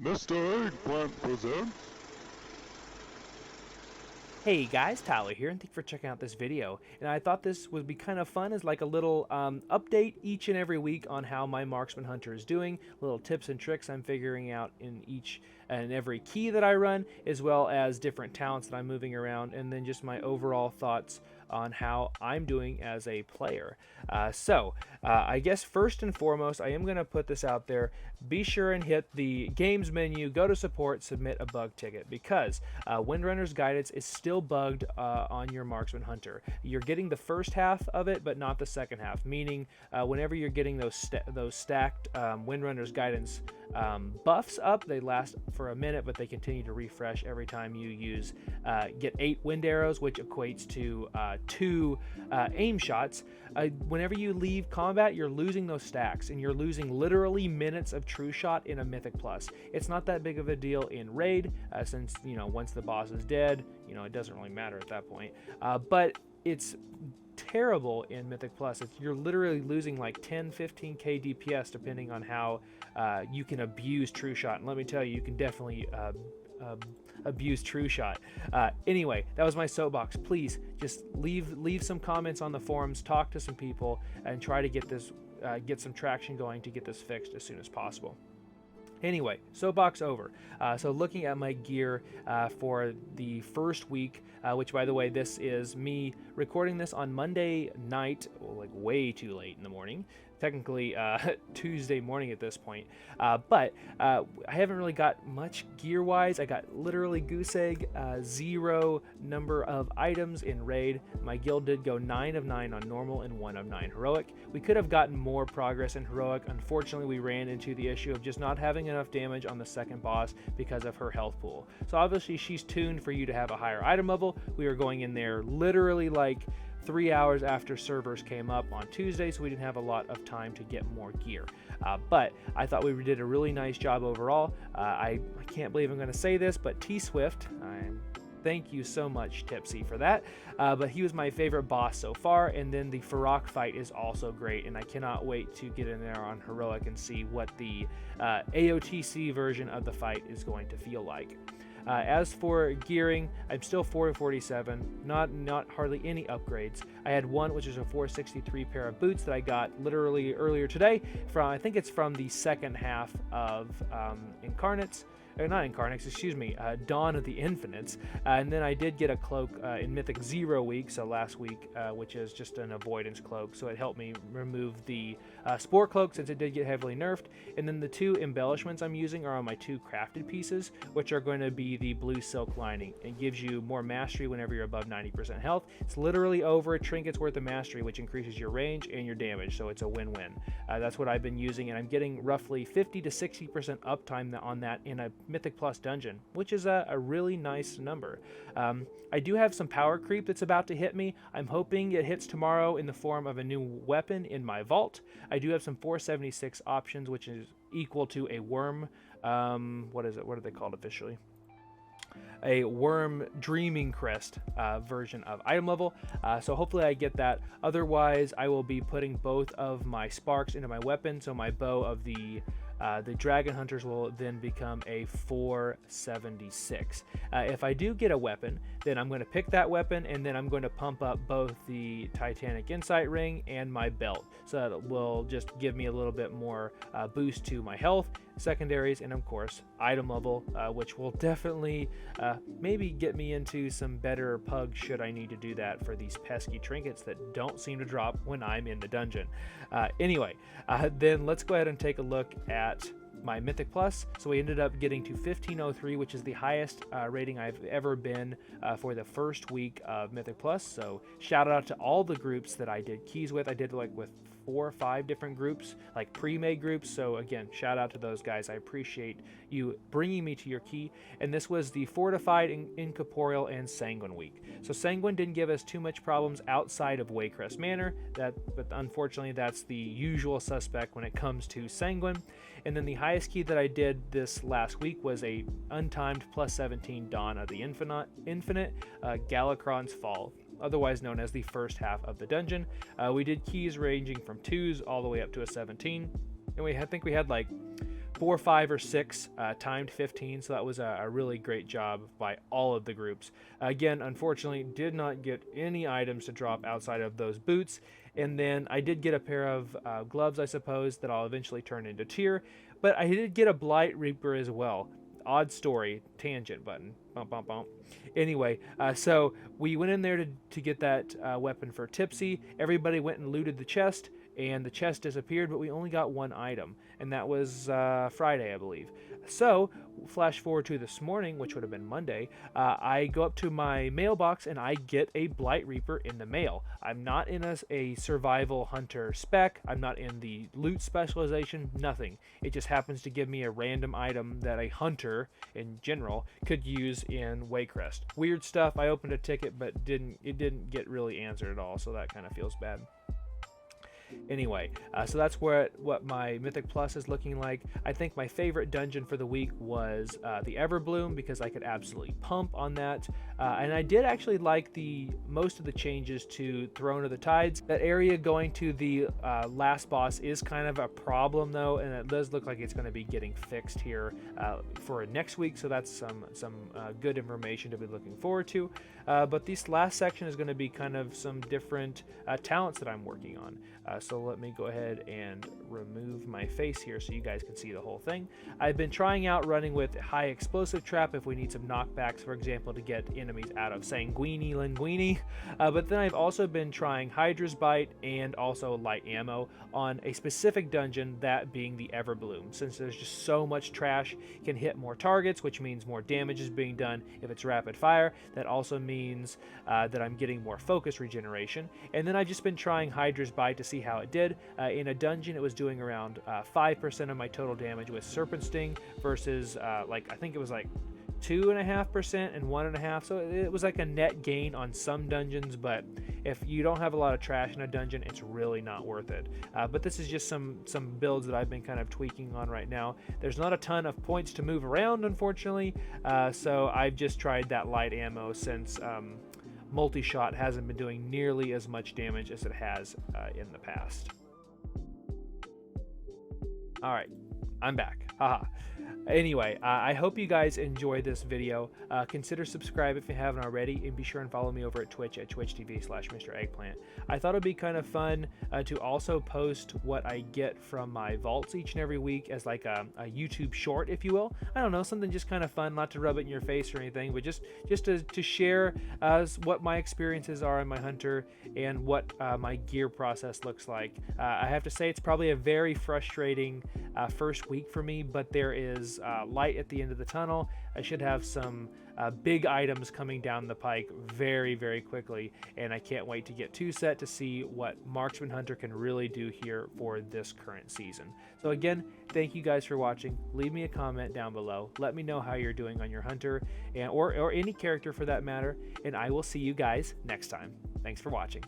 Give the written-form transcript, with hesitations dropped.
Mr. Eggplant presents. Hey guys, Tyler here, and thank you for checking out this video. And I thought this would be kind of fun as like a little update each and every week on how my Marksman Hunter is doing, little tips and tricks I'm figuring out in each and every key that I run, as well as different talents that I'm moving around, and then just my overall thoughts on how I'm doing as a player. I guess first and foremost, I am going to put this out there. Be sure and hit the games menu, go to support, submit a bug ticket, because Windrunner's Guidance is still bugged on your Marksman Hunter. You're getting the first half of it, but not the second half, meaning whenever you're getting those stacked Windrunner's Guidance buffs up, they last for a minute, but they continue to refresh every time you get 8 wind arrows, which equates to 2 aim shots. Whenever you leave combat, you're losing those stacks, and you're losing literally minutes of true shot in a Mythic Plus. It's not that big of a deal in Raid, since once the boss is dead, it doesn't really matter at that point. But it's terrible in Mythic Plus. You're literally losing like 10-15k DPS depending on how you can abuse True Shot. And let me tell you, you can definitely abuse True Shot. Anyway, that was my soapbox. Please just leave some comments on the forums, talk to some people, and try to get some traction going to get this fixed as soon as possible. Anyway, soapbox over. So looking at my gear for the first week, which by the way, this is me recording this on Monday night, like way too late in the morning. Technically Tuesday morning at this point, but I haven't really got much gear wise. I got literally goose egg, 0 number of items in raid. My guild did go 9 of 9 on normal and 1 of 9 heroic. We could have gotten more progress in heroic. Unfortunately, we ran into the issue of just not having enough damage on the second boss because of her health pool. So obviously she's tuned for you to have a higher item level. We were going in there literally like 3 hours after servers came up on Tuesday, so we didn't have a lot of time to get more gear. But I thought we did a really nice job overall. I can't believe I'm going to say this, but T-Swift, thank you so much, Tipsy, for that. But he was my favorite boss so far, and then the Farrak fight is also great, and I cannot wait to get in there on Heroic and see what the AOTC version of the fight is going to feel like. As for gearing, I'm still 447, not hardly any upgrades. I had one, which is a 463 pair of boots that I got literally earlier today from, I think it's from the second half of Incarnates. Not Incarnates, excuse me, Dawn of the Infinites. And then I did get a cloak in Mythic 0 week, so last week, which is just an avoidance cloak. So it helped me remove the Spore Cloak since it did get heavily nerfed. And then the 2 embellishments I'm using are on my 2 crafted pieces, which are going to be the blue silk lining. It gives you more mastery whenever you're above 90% health. It's literally over a trinket's worth of mastery, which increases your range and your damage, so it's a win-win. That's what I've been using, and I'm getting roughly 50 to 60% uptime on that in a Mythic Plus dungeon, which is a really nice number. I do have some power creep that's about to hit me. I'm hoping it hits tomorrow in the form of a new weapon in my vault. I do have some 476 options, which is equal to a worm. What is it? What are they called officially? A worm dreaming crest version of item level, so hopefully I get that. Otherwise, I will be putting both of my sparks into my weapon, so my bow of the Dragon Hunters will then become a 476. If I do get a weapon, then I'm going to pick that weapon, and then I'm going to pump up both the Titanic Insight Ring and my belt, so that it will just give me a little bit more boost to my health, secondaries, and of course item level, which will definitely maybe get me into some better pugs should I need to do that for these pesky trinkets that don't seem to drop when I'm in the dungeon. Anyway, then let's go ahead and take a look at my Mythic Plus. So we ended up getting to 1503, which is the highest rating I've ever been for the first week of Mythic Plus. So shout out to all the groups that I did keys with. I did like with 4 or 5 different groups, like pre-made groups. So again, shout out to those guys. I appreciate you bringing me to your key. And this was the Fortified, Incorporeal, and Sanguine week. So Sanguine didn't give us too much problems outside of Waycrest Manor, but unfortunately that's the usual suspect when it comes to Sanguine. And then the highest key that I did this last week was a untimed +17 Dawn of the Infinite, Galakron's Fall, otherwise known as the first half of the dungeon. We did keys ranging from 2s all the way up to a 17, and I think we had like 4, 5, or 6 timed 15, so that was a really great job by all of the groups. Again, unfortunately, did not get any items to drop outside of those boots, and then I did get a pair of gloves, I suppose, that I'll eventually turn into tier, but I did get a Blight Reaper as well. Odd story, tangent button, bump, bump, bump. Anyway, so we went in there to get that weapon for Tipsy. Everybody went and looted the chest, and the chest disappeared, but we only got one item, and that was Friday, I believe. So, flash forward to this morning, which would have been Monday, I go up to my mailbox and I get a Blight Reaper in the mail. I'm not in a survival hunter spec, I'm not in the loot specialization, nothing. It just happens to give me a random item that a hunter, in general, could use in Waycrest. Weird stuff. I opened a ticket, but it didn't get really answered at all, so that kind of feels bad. Anyway, so that's what my Mythic Plus is looking like. I think my favorite dungeon for the week was the Everbloom, because I could absolutely pump on that. And I did actually like most of the changes to Throne of the Tides. That area going to the last boss is kind of a problem though, and it does look like it's going to be getting fixed here for next week. So that's some good information to be looking forward to. But this last section is going to be kind of some different talents that I'm working on. So let me go ahead and remove my face here so you guys can see the whole thing. I've been trying out running with high explosive trap if we need some knockbacks, for example, to get enemies out of Sanguine Linguini. But then I've also been trying Hydra's Bite and also light ammo on a specific dungeon, that being the Everbloom. Since there's just so much trash, it can hit more targets, which means more damage is being done if it's rapid fire. That also means that I'm getting more focus regeneration. And then I've just been trying Hydra's Bite to see how it did. In a dungeon, it was doing around 5% of my total damage with Serpent Sting versus I think it was like 2.5% and 1.5%. So it was like a net gain on some dungeons, but if you don't have a lot of trash in a dungeon, it's really not worth it. But this is just some builds that I've been kind of tweaking on right now. There's not a ton of points to move around, unfortunately, so I've just tried that light ammo since multi-shot hasn't been doing nearly as much damage as it has in the past. Alright, I'm back. Haha. Anyway, I hope you guys enjoyed this video. Consider subscribe if you haven't already, and be sure and follow me over at Twitch at twitch.tv/MrEggplant. I thought it'd be kind of fun to also post what I get from my vaults each and every week as like a YouTube short, if you will. I don't know, something just kind of fun, not to rub it in your face or anything, but just to share what my experiences are in my hunter and what my gear process looks like. I have to say it's probably a very frustrating first week for me, but there is light at the end of the tunnel. I should have some big items coming down the pike very, very quickly, and I can't wait to get to set to see what Marksman Hunter can really do here for this current season. So again, thank you guys for watching. Leave me a comment down below. Let me know how you're doing on your hunter, or any character for that matter, and I will see you guys next time. Thanks for watching.